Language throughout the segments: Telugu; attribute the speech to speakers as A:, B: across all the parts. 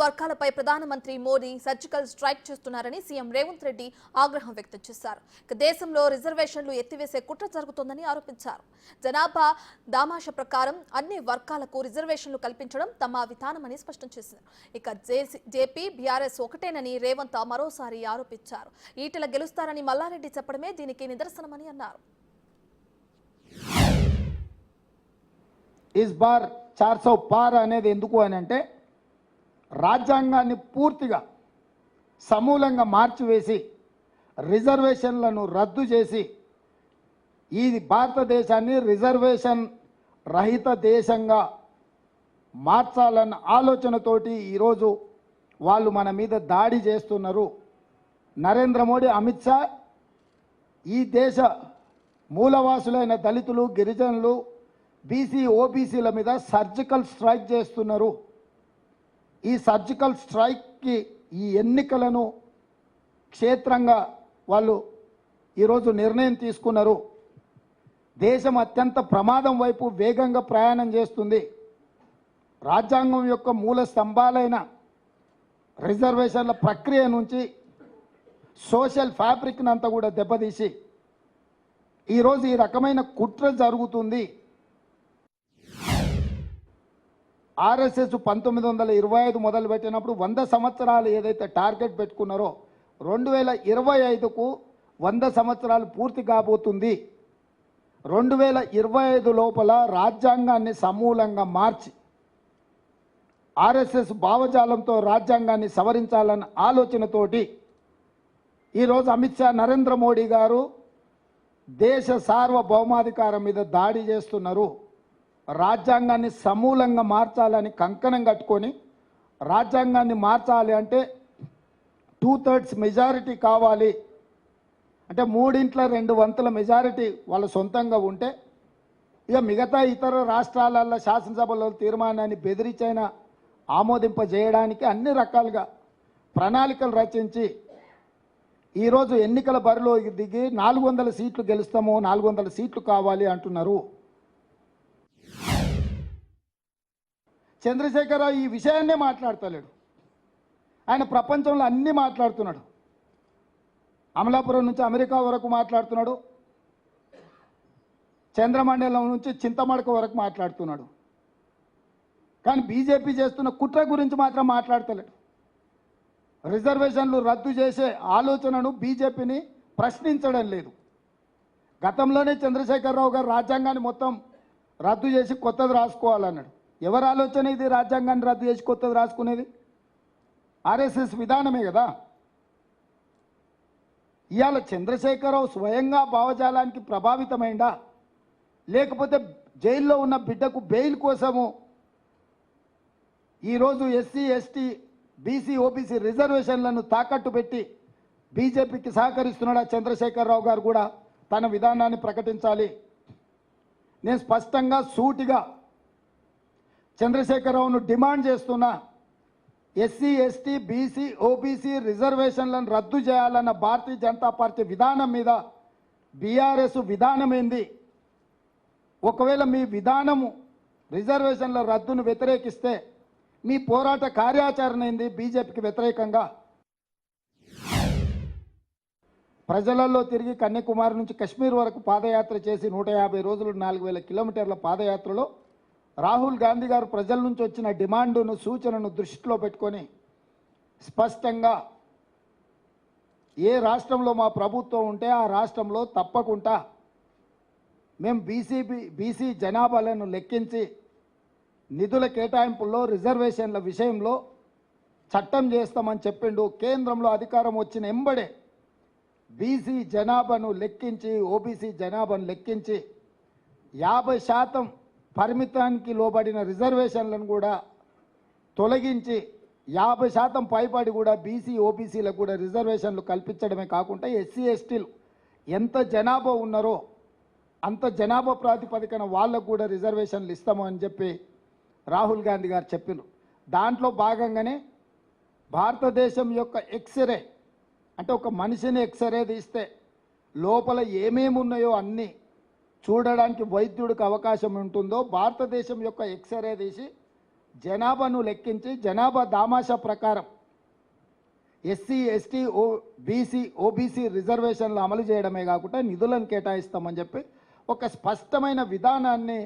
A: వర్గాలపై ప్రధానమంత్రి మోదీ సర్జికల్ స్ట్రైక్ చేస్తున్నారని సీఎం రేవంత్ రెడ్డి ఆగ్రహం వ్యక్తం చేశారు. దేశంలో రిజర్వేషన్లు ఎత్తివేసే కుట్ర జరుగుతోందని ఆరోపించారు. జనాభా దామాషా ప్రకారం అన్ని వర్గాలకు రిజర్వేషన్లు కల్పించడం తమ విధానమని స్పష్టం చేశారు. జేపీ బీఆర్ఎస్ ఒకటేనని రేవంత్ మరోసారి ఆరోపించారు. ఈటెల గెలుస్తారని మల్లారెడ్డి చెప్పడమే దీనికి నిదర్శనమని అన్నారు.
B: इस बार 400 पार అనేది ఎందుకు అని అంటే రాజ్యాంగాన్ని పూర్తిగా సమూలంగా మార్చివేసి రిజర్వేషన్లను రద్దు చేసి ఈ భారతదేశాన్ని రిజర్వేషన్ రహిత దేశంగా మార్చాలన్న ఆలోచనతోటి ఈరోజు వాళ్ళు మన మీద దాడి చేస్తున్నారు. నరేంద్ర మోడీ, అమిత్ షా ఈ దేశ మూలవాసులైన దళితులు, గిరిజనులు, బీసీ, ఓబీసీల మీద సర్జికల్ స్ట్రైక్ చేస్తున్నారు. ఈ సర్జికల్ స్ట్రైక్కి ఈ ఎన్నికలను క్షేత్రంగా వాళ్ళు ఈరోజు నిర్ణయం తీసుకున్నారు. దేశం అత్యంత ప్రమాదం వైపు వేగంగా ప్రయాణం చేస్తుంది. రాజ్యాంగం యొక్క మూల స్తంభాలైన రిజర్వేషన్ల ప్రక్రియ నుంచి సోషల్ ఫ్యాబ్రిక్ని అంతా కూడా దెబ్బతీసి ఈరోజు ఈ రకమైన కుట్ర జరుగుతుంది. ఆర్ఎస్ఎస్ 1925 మొదలుపెట్టినప్పుడు 100 సంవత్సరాలు ఏదైతే టార్గెట్ పెట్టుకున్నారో 2025కు 100 సంవత్సరాలు పూర్తి కాబోతుంది. 2025 లోపల రాజ్యాంగాన్ని సమూలంగా మార్చి ఆర్ఎస్ఎస్ భావజాలంతో రాజ్యాంగాన్ని సవరించాలన్న ఆలోచనతోటి ఈరోజు అమిత్ షా, నరేంద్ర మోడీ గారు దేశ సార్వభౌమాధికారం మీద దాడి చేస్తున్నారు. రాజ్యాంగాన్ని సమూలంగా మార్చాలని కంకణం కట్టుకొని రాజ్యాంగాన్ని మార్చాలి అంటే 2/3 మెజారిటీ కావాలి. అంటే 3/2 మెజారిటీ వాళ్ళ సొంతంగా ఉంటే ఇక మిగతా ఇతర రాష్ట్రాలలో శాసనసభలో తీర్మానాన్ని బెదిరించైనా ఆమోదింపజేయడానికి అన్ని రకాలుగా ప్రణాళికలు రచించి ఈరోజు ఎన్నికల బరిలో దిగి 400 సీట్లు గెలుస్తాము, 400 సీట్లు కావాలి అంటున్నారు. చంద్రశేఖరరావు ఈ విషయాన్నే మాట్లాడతలేడు. ఆయన ప్రపంచంలో అన్నీ మాట్లాడుతున్నాడు. అమలాపురం నుంచి అమెరికా వరకు మాట్లాడుతున్నాడు. చంద్రమండలం నుంచి చింతమడక వరకు మాట్లాడుతున్నాడు. కానీ బీజేపీ చేస్తున్న కుట్ర గురించి మాత్రం మాట్లాడతలేడు. రిజర్వేషన్లు రద్దు చేసే ఆలోచనను బీజేపీని ప్రశ్నించడం లేదు. గతంలోనే చంద్రశేఖరరావు గారు రాజ్యాంగాన్ని మొత్తం రద్దు చేసి కొత్తది రాసుకోవాలన్నాడు. ఎవరి ఆలోచన ఇది? రాజ్యాంగాన్ని రద్దు చేసి కొత్తది రాసుకునేది ఆర్ఎస్ఎస్ విధానమే కదా. ఇవాళ చంద్రశేఖరరావు స్వయంగా భావజాలానికి ప్రభావితమైందా, లేకపోతే జైల్లో ఉన్న బిడ్డకు బెయిల్ కోసము ఈరోజు ఎస్సీ, ఎస్టీ, బీసీ, ఓబీసీ రిజర్వేషన్లను తాకట్టు పెట్టి బీజేపీకి సహకరిస్తున్నాడా? చంద్రశేఖరరావు గారు కూడా తన విధానాన్ని ప్రకటించాలి. నేను స్పష్టంగా సూటిగా చంద్రశేఖరరావును డిమాండ్ చేస్తున్నా. ఎస్సీ, ఎస్టీ, బీసీ, ఓబీసీ రిజర్వేషన్లను రద్దు చేయాలన్న భారతీయ జనతా పార్టీ విధానం మీద బీఆర్ఎస్ విధానం ఏంది? ఒకవేళ మీ విధానము రిజర్వేషన్ల రద్దును వ్యతిరేకిస్తే మీ పోరాట కార్యాచరణ ఏంది? బీజేపీకి వ్యతిరేకంగా ప్రజలలో తిరిగి కన్యాకుమారి నుంచి కశ్మీర్ వరకు పాదయాత్ర చేసి 150 రోజులు 4000 కిలోమీటర్ల పాదయాత్రలో రాహుల్ గాంధీ గారు ప్రజల నుంచి వచ్చిన డిమాండును, సూచనను దృష్టిలో పెట్టుకొని స్పష్టంగా ఏ రాష్ట్రంలో మా ప్రభుత్వం ఉంటే ఆ రాష్ట్రంలో తప్పకుండా మేము బీసీ జనాభాలను లెక్కించి నిధుల కేటాయింపుల్లో రిజర్వేషన్ల విషయంలో చట్టం చేస్తామని చెప్పిండు. కేంద్రంలో అధికారం వచ్చిన ఎంబడే బీసీ జనాభాను లెక్కించి, ఓబీసీ జనాభాను లెక్కించి 50% పరిమితానికి లోబడిన రిజర్వేషన్లను కూడా తొలగించి 50% పైబడి కూడా బీసీ, ఓబీసీలకు కూడా రిజర్వేషన్లు కల్పించడమే కాకుండా ఎస్సీ, ఎస్టీలు ఎంత జనాభా ఉన్నారో అంత జనాభా ప్రాతిపదికన వాళ్ళకు కూడా రిజర్వేషన్లు ఇస్తాము అని చెప్పి రాహుల్ గాంధీ గారు చెప్పారు. దాంట్లో భాగంగానే భారతదేశం యొక్క ఎక్స్రే, అంటే ఒక మనిషిని ఎక్స్రే తీస్తే లోపల ఏమేమి ఉన్నాయో అన్నీ చూడడానికి వైద్యుడికి అవకాశం ఉంటుందో భారతదేశం యొక్క ఎక్స్రే తీసి జనాభాను లెక్కించి జనాభా దామాషా ప్రకారం ఎస్సీ ఎస్టీ బీసీ ఓబీసీ రిజర్వేషన్లు అమలు చేయడమే కాకుండా నిధులను కేటాయిస్తామని చెప్పి ఒక స్పష్టమైన విధానాన్ని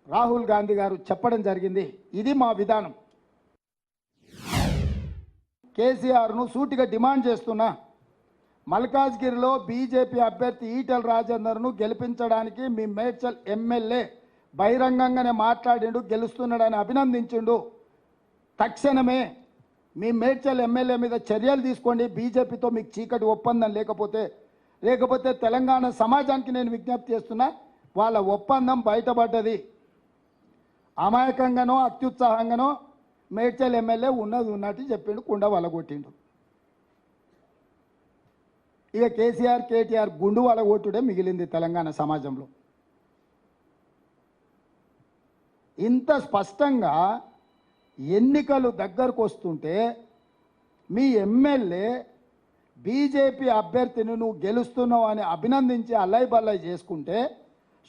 B: రాహుల్ గాంధీ గారు చెప్పడం జరిగింది. ఇది మా విధానం. కేసీఆర్ను సూటిగా డిమాండ్ చేస్తున్నా, మల్కాజ్గిరిలో బీజేపీ అభ్యర్థి ఈటెల రాజేందర్ను గెలిపించడానికి మీ మేడ్చల్ ఎమ్మెల్యే బహిరంగంగానే మాట్లాడిండు, గెలుస్తున్నాడని అభినందించిండు. తక్షణమే మీ మేడ్చల్ ఎమ్మెల్యే మీద చర్యలు తీసుకోండి. బీజేపీతో మీకు చీకటి ఒప్పందం లేకపోతే తెలంగాణ సమాజానికి నేను విజ్ఞప్తి చేస్తున్నా, వాళ్ళ ఒప్పందం బయటపడ్డది. అమాయకంగానో అత్యుత్సాహంగానో మేడ్చల్ ఎమ్మెల్యే ఉన్నది ఉన్నట్టు చెప్పిండు, కుండ వలగొట్టిండు. ఇక కేసీఆర్ కేటీఆర్ గుండు వలగొట్టుడే మిగిలింది తెలంగాణ సమాజంలో. ఇంత స్పష్టంగా ఎన్నికలు దగ్గరకు వస్తుంటే మీ ఎమ్మెల్యే బీజేపీ అభ్యర్థిని నువ్వు గెలుస్తున్నావు అని అభినందించి అల్లై బల్లై చేసుకుంటే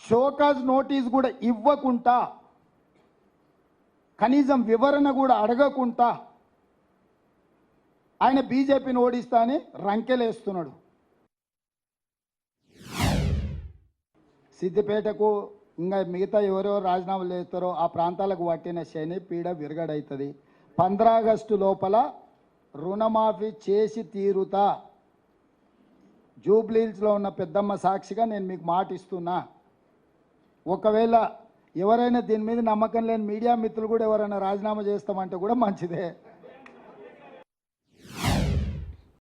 B: షోకాజ్ నోటీస్ కూడా ఇవ్వకుండా, కనీసం వివరణ కూడా అడగకుండా ఆయన బీజేపీని ఓడిస్తా అని రంకెలేస్తున్నాడు. సిద్దిపేటకు ఇంకా మిగతా ఎవరెవరు రాజీనామాలు చేస్తారో ఆ ప్రాంతాలకు పట్టిన శని పీడ విరగడవుతుంది. 15 ఆగస్టు లోపల రుణమాఫీ చేసి తీరుతా. జూబ్లీహిల్స్లో ఉన్న పెద్దమ్మ సాక్షిగా నేను మీకు మాట ఇస్తున్నా. ఒకవేళ ఎవరైనా దీని మీద నమ్మకం లేని మీడియా మిత్రులు కూడా ఎవరైనా రాజీనామా చేస్తామంటే కూడా మంచిదే.